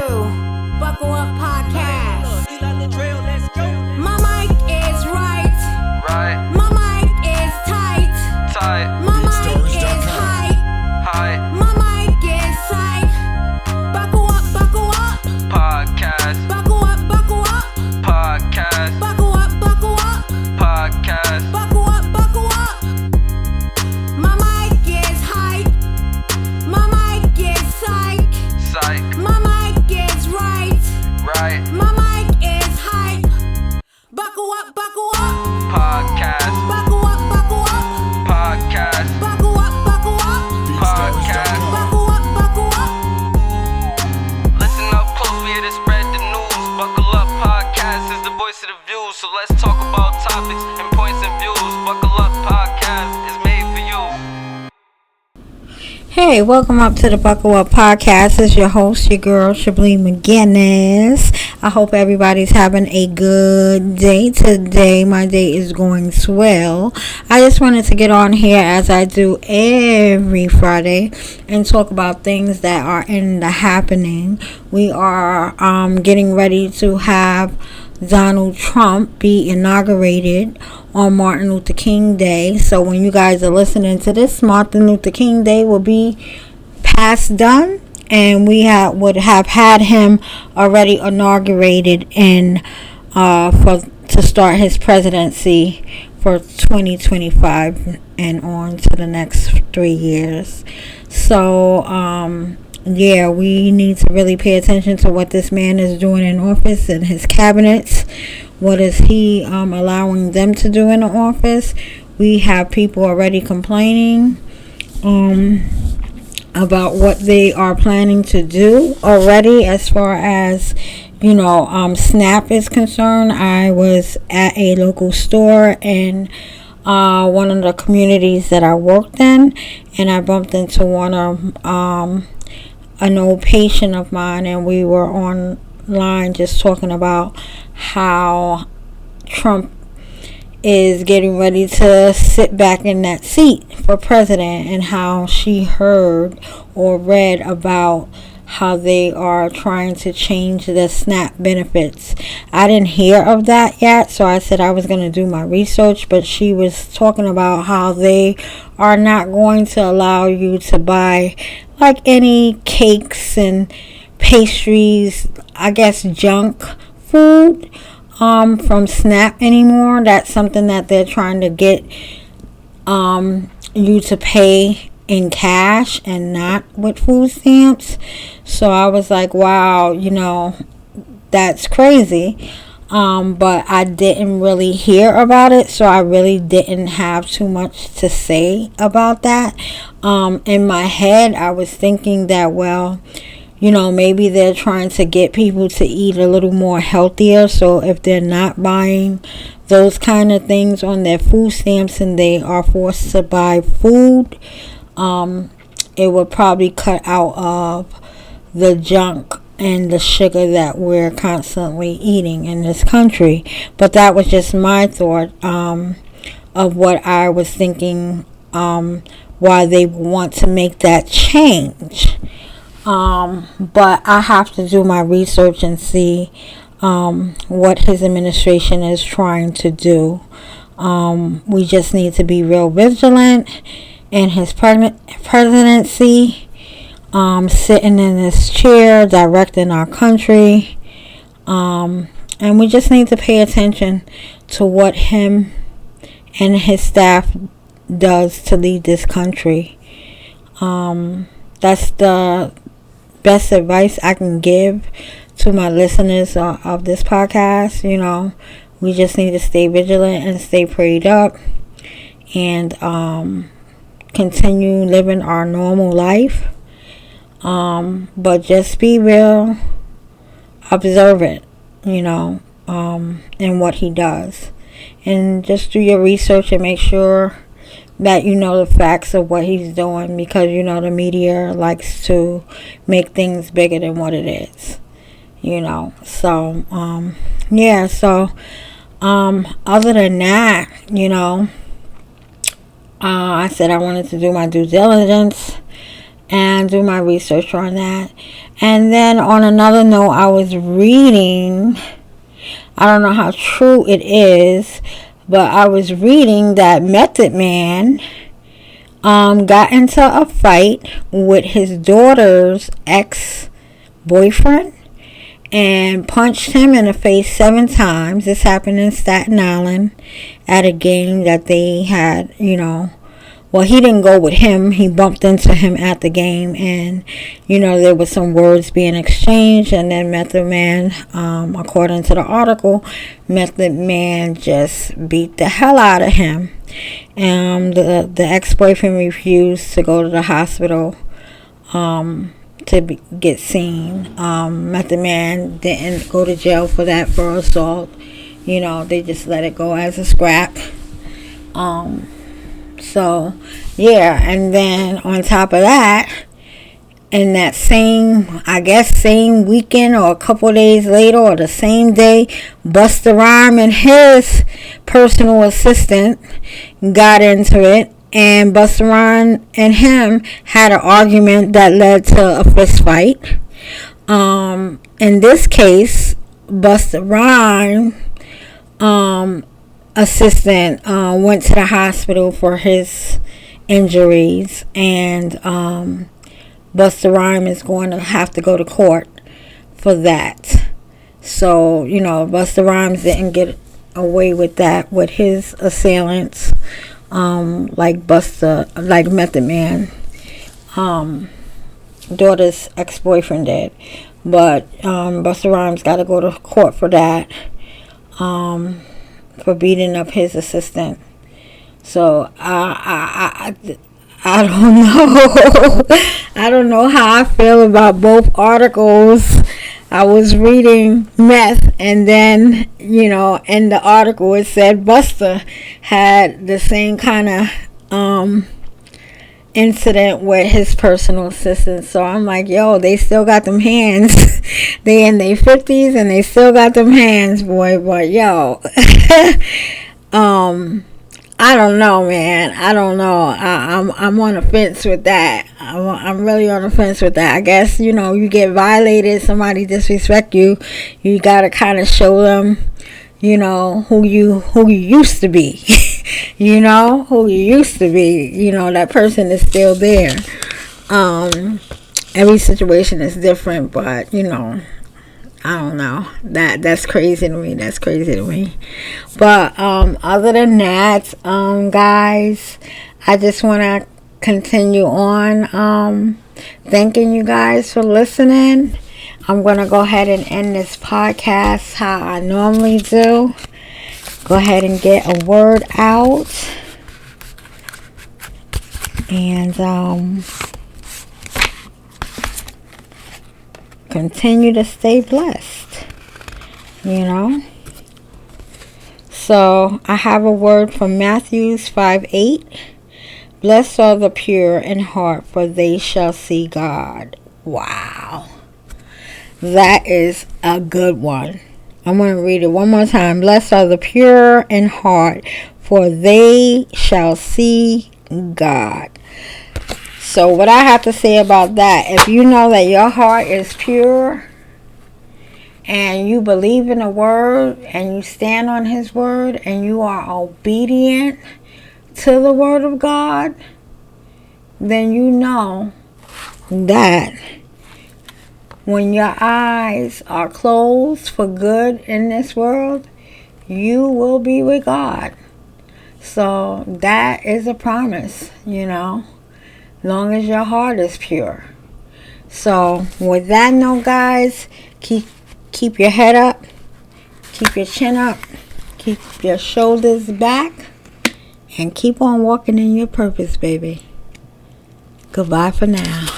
Buckle Up Podcast. My mic is right. My mic is tight. My mic is high. My mic is tight. Buckle up podcast. Buckle up Podcast. Buckle up Podcast. Buckle up. My mic is hype. My mic is psych. Psych. My mic is right. My mic is hype. Buckle up. Podcast. Buckle up. Podcast. Buckle up. Podcast. Buckle up. Listen up close, we here to spread the news. Buckle Up Podcast is the voice of the views. So let's talk about topics and points of views. Buckle Up Podcast is made for you. Hey, welcome up to the Buckle Up Podcast. It's your host, your girl, Shablee McGinnis. I hope everybody's having a good day today. My day is going swell. I just wanted to get on here as I do every Friday and talk about things that are in the happening. We are getting ready to have Donald Trump be inaugurated on Martin Luther King Day. So when you guys are listening to this, Martin Luther King Day will be past done, and we would have had him already inaugurated to start his presidency for 2025 and on to the next 3 years. So yeah, we need to really pay attention to what this man is doing in office and his cabinets. What is he allowing them to do in the office? We have people already complaining about what they are planning to do already as far as, SNAP is concerned. I was at a local store in one of the communities that I worked in, and I bumped into one of an old patient of mine, and we were online just talking about how Trump is getting ready to sit back in that seat for president, and how she heard or read about how they are trying to change the SNAP benefits. I didn't hear of that yet, so I said I was going to do my research, but she was talking about how they are not going to allow you to buy like any cakes and pastries, I guess junk food from SNAP anymore. That's something that they're trying to get you to pay in cash and not with food stamps. So I was like, wow, that's crazy. But I didn't really hear about it, so I really didn't have too much to say about that. In my head, I was thinking that, well, maybe they're trying to get people to eat a little more healthier. So if they're not buying those kind of things on their food stamps and they are forced to buy food, it would probably cut out of the junk and the sugar that we're constantly eating in this country. But that was just my thought of what I was thinking, why they want to make that change. But I have to do my research and see what his administration is trying to do. We just need to be real vigilant in his presidency, sitting in this chair directing our country, and we just need to pay attention to what him and his staff does to lead this country. That's the best advice I can give to my listeners of this podcast. We just need to stay vigilant and stay prayed up, and continue living our normal life. But just be real observant, in what he does. And just do your research and make sure that you know the facts of what he's doing, because the media likes to make things bigger than what it is. So yeah, so other than that, I said I wanted to do my due diligence and do my research on that. And then on another note, I was reading, I don't know how true it is, but I was reading that Method Man got into a fight with his daughter's ex-boyfriend and punched him in the face 7 times. This happened in Staten Island at a game that they had, well, he didn't go with him. He bumped into him at the game, and, there was some words being exchanged, and then Method Man, according to the article, Method Man just beat the hell out of him. The ex-boyfriend refused to go to the hospital get seen. Method Man didn't go to jail for assault. They just let it go as a scrap. So, yeah, and then on top of that, in that same weekend or a couple days later or the same day, Busta Rhymes and his personal assistant got into it, and Busta Rhymes and him had an argument that led to a fist fight. In this case, Busta Rhymes assistant went to the hospital for his injuries, and Busta Rhymes is going to have to go to court for that. So, Busta Rhymes didn't get away with that with his assailants, like Method Man daughter's ex-boyfriend did. But Busta Rhymes got to go to court for that, for beating up his assistant. So I don't know. I don't know how I feel about both articles. I was reading meth, and then in the article it said Busta had the same kind of incident with his personal assistant. So I'm like, yo, they still got them hands. They in their 50s and they still got them hands, boy. But yo, I don't know, man. I don't know. I'm on the fence with that. I'm really on the fence with that. I guess you get violated, somebody disrespect you, you gotta kind of show them, who you used to be. Who you used to be. That person is still there. Every situation is different, but I don't know. That's crazy to me. But other than that, guys, I just want to continue on thanking you guys for listening. I'm going to go ahead and end this podcast how I normally do. Go ahead and get a word out. And continue to stay blessed. So I have a word from Matthew 5:8. Blessed are the pure in heart, for they shall see God. Wow. That is a good one. I'm going to read it one more time. Blessed are the pure in heart, for they shall see God. So what I have to say about that, if you know that your heart is pure and you believe in the word and you stand on his word and you are obedient to the word of God, then you know that when your eyes are closed for good in this world, you will be with God. So that is a promise, long as your heart is pure. So with that note, guys, keep your head up, keep your chin up, keep your shoulders back, and keep on walking in your purpose, baby. Goodbye for now.